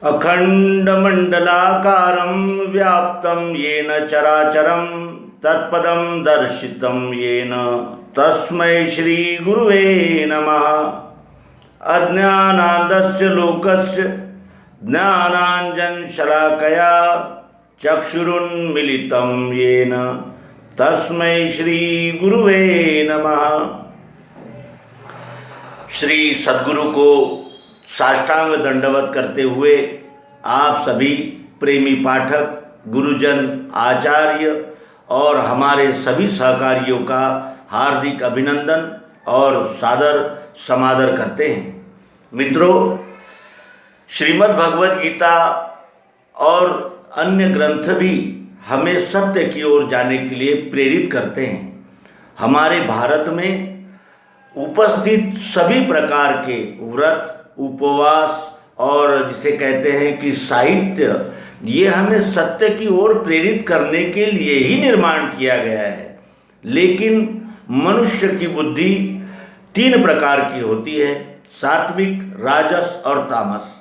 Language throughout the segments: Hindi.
अखंडमंडलाकारं व्याप्तं येन चराचरं तत्पदं दर्शितं येन तस्मै श्री गुरुवे नमः। अज्ञानान्धस्य लोकस्य ज्ञानाञ्जनशलाकया चक्षुरुन्मीलितं येन तस्मै श्री गुरुवे नमः। श्री सद्गुरु को साष्टांग दंडवत करते हुए आप सभी प्रेमी पाठक, गुरुजन, आचार्य और हमारे सभी सहकारियों का हार्दिक अभिनंदन और सादर समादर करते हैं। मित्रों, श्रीमद् भगवद गीता और अन्य ग्रंथ भी हमें सत्य की ओर जाने के लिए प्रेरित करते हैं। हमारे भारत में उपस्थित सभी प्रकार के व्रत, उपवास और जिसे कहते हैं कि साहित्य, ये हमें सत्य की ओर प्रेरित करने के लिए ही निर्माण किया गया है। लेकिन मनुष्य की बुद्धि 3 प्रकार की होती है, सात्विक, राजस और तामस।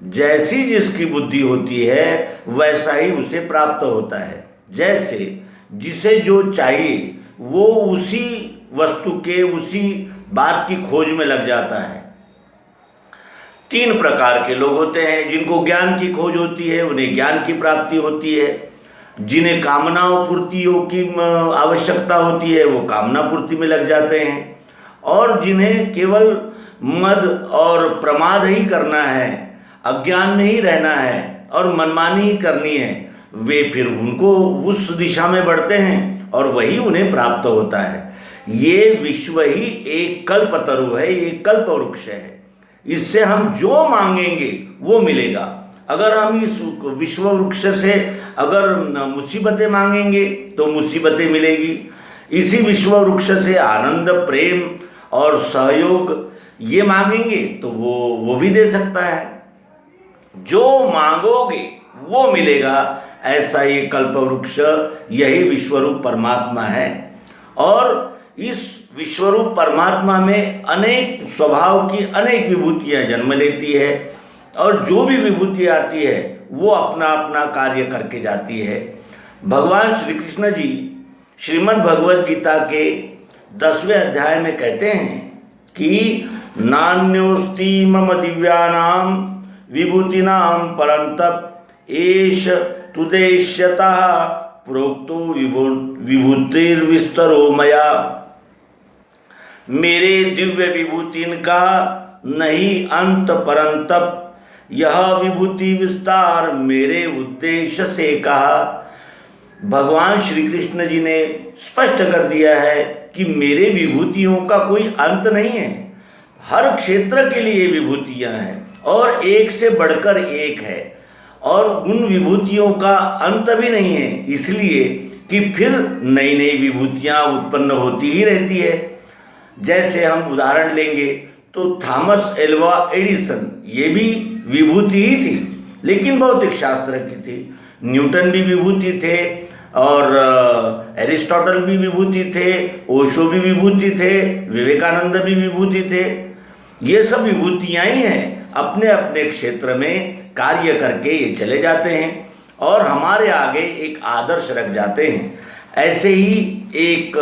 जैसी जिसकी बुद्धि होती है वैसा ही उसे प्राप्त होता है। जैसे जिसे जो चाहिए वो उसी वस्तु के, उसी बात की खोज में लग जाता है। 3 प्रकार के लोग होते हैं। जिनको ज्ञान की खोज होती है उन्हें ज्ञान की प्राप्ति होती है, जिन्हें कामनाओं पूर्तियों की आवश्यकता होती है वो कामना पूर्ति में लग जाते हैं, और जिन्हें केवल मद और प्रमाद ही करना है, अज्ञान में ही रहना है और मनमानी ही करनी है, वे फिर उनको उस दिशा में बढ़ते हैं और वही उन्हें प्राप्त होता है। ये विश्व ही एक कल्पतरु है, एक कल्प वृक्ष है। इससे हम जो मांगेंगे वो मिलेगा। अगर हम इस विश्व वृक्ष से अगर मुसीबतें मांगेंगे तो मुसीबतें मिलेगी। इसी विश्व वृक्ष से आनंद, प्रेम और सहयोग ये मांगेंगे तो वो भी दे सकता है। जो मांगोगे वो मिलेगा। ऐसा ये कल्प वृक्ष, यही विश्वरूप परमात्मा है। और इस विश्वरूप परमात्मा में अनेक स्वभाव की अनेक विभूतियाँ जन्म लेती है, और जो भी विभूति आती है वो अपना अपना कार्य करके जाती है। भगवान श्री कृष्ण जी श्रीमद् भगवद गीता के 10वें अध्याय में कहते हैं कि नान्योस्ति मम दिव्यानाम विभूतिनाम परंतप एष तुदेश्यतः प्रोक्तो विभूतिर्विस्तरो मया। मेरे दिव्य विभूतिन का नहीं अंत परंतप यह विभूति विस्तार मेरे उद्देश्य से कहा। भगवान श्री कृष्ण जी ने स्पष्ट कर दिया है कि मेरे विभूतियों का कोई अंत नहीं है। हर क्षेत्र के लिए विभूतियाँ हैं और एक से बढ़कर एक है, और उन विभूतियों का अंत भी नहीं है, इसलिए कि फिर नई नई विभूतियाँ उत्पन्न होती ही रहती है। जैसे हम उदाहरण लेंगे तो थॉमस एल्वा एडिसन, ये भी विभूति ही थी, लेकिन भौतिक शास्त्र की थी। न्यूटन भी विभूति थे, और एरिस्टोटल भी विभूति थे, ओशो भी विभूति थे, विवेकानंद भी विभूति थे। ये सब विभूतियाँ ही हैं, अपने अपने क्षेत्र में कार्य करके ये चले जाते हैं और हमारे आगे एक आदर्श रख जाते हैं। ऐसे ही एक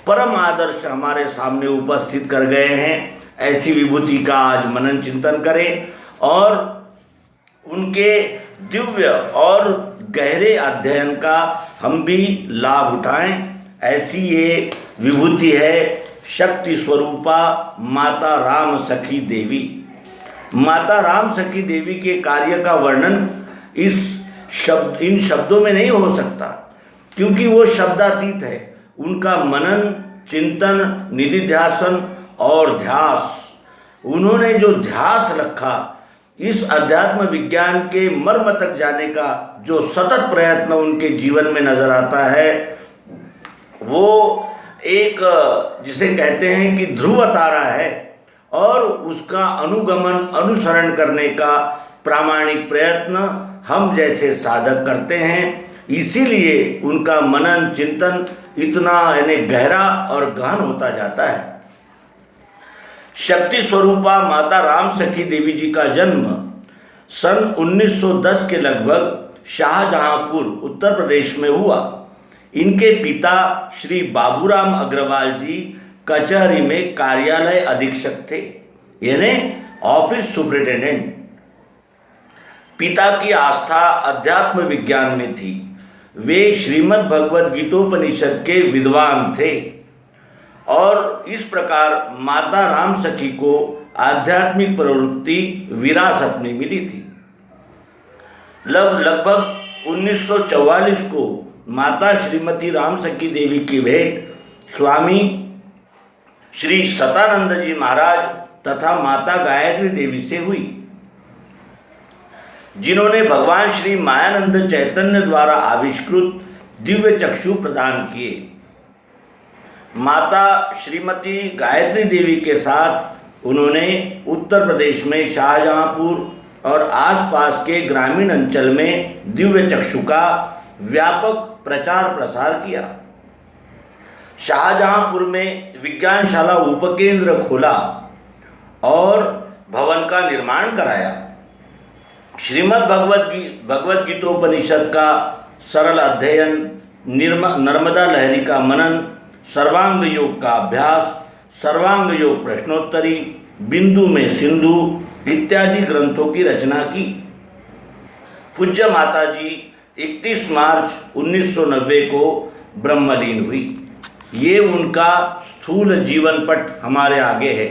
परम आदर्श हमारे सामने उपस्थित कर गए हैं। ऐसी विभूति का आज मनन चिंतन करें और उनके दिव्य और गहरे अध्ययन का हम भी लाभ उठाएं। ऐसी ये विभूति है शक्ति स्वरूपा माता राम सखी देवी। माता राम सखी देवी के कार्य का वर्णन इन शब्दों में नहीं हो सकता, क्योंकि वो शब्दातीत है। उनका मनन, चिंतन, निधिध्यासन और ध्यास, उन्होंने जो ध्यास रखा, इस अध्यात्म विज्ञान के मर्म तक जाने का जो सतत प्रयत्न उनके जीवन में नजर आता है, वो एक जिसे कहते हैं कि ध्रुव तारा है, और उसका अनुगमन, अनुसरण करने का प्रामाणिक प्रयत्न हम जैसे साधक करते हैं। इसीलिए उनका मनन चिंतन इतना यानी गहरा और गहन होता जाता है। शक्ति स्वरूपा माता राम सखी देवी जी का जन्म सन 1910 के लगभग शाहजहांपुर उत्तर प्रदेश में हुआ। इनके पिता श्री बाबूराम अग्रवाल जी कचहरी में कार्यालय अधीक्षक थे, यानी ऑफिस सुपरिटेंडेंट। पिता की आस्था अध्यात्म विज्ञान में थी। वे श्रीमद् भगवद गीतोपनिषद के विद्वान थे और इस प्रकार माता राम सखी को आध्यात्मिक प्रवृत्ति विरासत में मिली थी। लगभग 1944 को माता श्रीमती राम सखी देवी की भेंट स्वामी श्री सतानंद जी महाराज तथा माता गायत्री देवी से हुई, जिन्होंने भगवान श्री मायानंद चैतन्य द्वारा आविष्कृत दिव्य चक्षु प्रदान किए। माता श्रीमती गायत्री देवी के साथ उन्होंने उत्तर प्रदेश में शाहजहांपुर और आसपास के ग्रामीण अंचल में दिव्य चक्षु का व्यापक प्रचार प्रसार किया। शाहजहांपुर में विज्ञानशाला उपकेंद्र खोला और भवन का निर्माण कराया। श्रीमद् भगवद गीतोपनिषद का सरल अध्ययन, नर्मदा लहरी का मनन, सर्वांग योग का अभ्यास, सर्वांग योग प्रश्नोत्तरी, बिंदु में सिंधु इत्यादि ग्रंथों की रचना की। पूज्य माता जी 31 मार्च 1990 को ब्रह्मलीन हुई। ये उनका स्थूल जीवन पट हमारे आगे है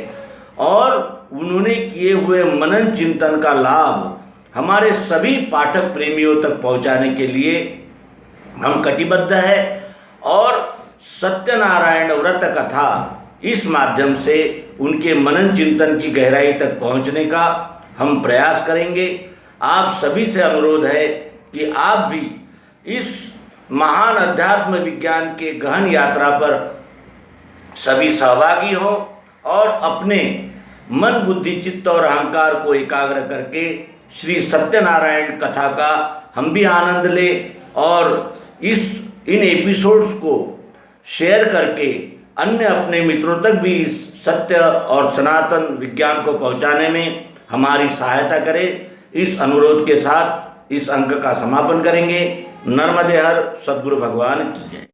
और उन्होंने किए हुए मनन चिंतन का लाभ हमारे सभी पाठक प्रेमियों तक पहुंचाने के लिए हम कटिबद्ध है और सत्यनारायण व्रत कथा इस माध्यम से उनके मनन चिंतन की गहराई तक पहुंचने का हम प्रयास करेंगे। आप सभी से अनुरोध है कि आप भी इस महान अध्यात्म विज्ञान के गहन यात्रा पर सभी सहभागी हों और अपने मन, बुद्धि, चित्त और अहंकार को एकाग्र करके श्री सत्यनारायण कथा का हम भी आनंद लें और इन एपिसोड्स को शेयर करके अन्य अपने मित्रों तक भी इस सत्य और सनातन विज्ञान को पहुंचाने में हमारी सहायता करें। इस अनुरोध के साथ इस अंक का समापन करेंगे। नर्मदे हर सद्गुरु भगवान की जय।